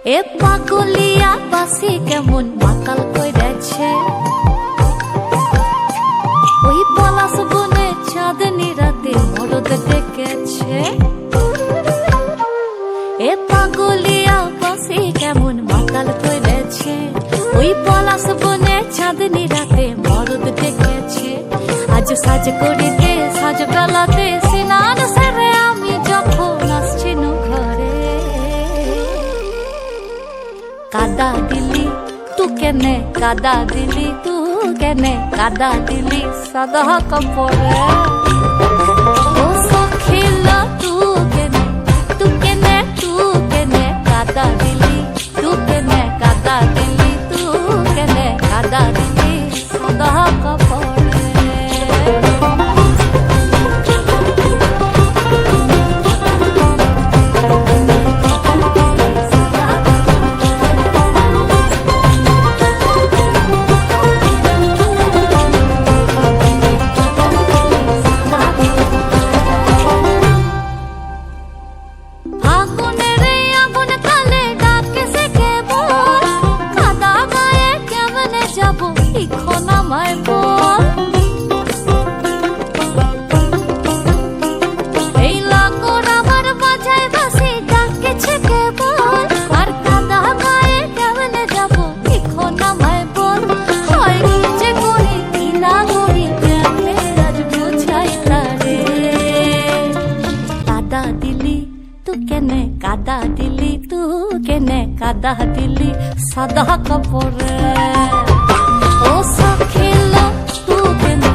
এ পাগলিয়া বাসি কেমন মাতাল কইরেছে, ওই পলাশ বনে চাঁদনি রাতে মরদ ডেকেছে। এ পাগলিয়া বাসি কেমন মাতাল কইরেছে, ওই পলাশ বনে চাঁদনি রাতে মরদ ডেকেছে। আজ সাজ করিতে সাজ বেলাতে সিনান সেরে আমি যখন আসছি ঘরে, কাদা দিলি তু কেনে, কাদা দিলি তু কেনে, কাদা দিলি সাদা কাপড়ে। ও সখিল তু কেনে, তু কেনে, তু কেনে কাদা দিলি, তু কেনে কাদা দিলি, তু কেনে কাদা দিলি সাদা কাপড়ে। কাদা দিলি তু কেনে, কাদা দিলি সাদা কাপড়ে। ও সখিল তু কেনে,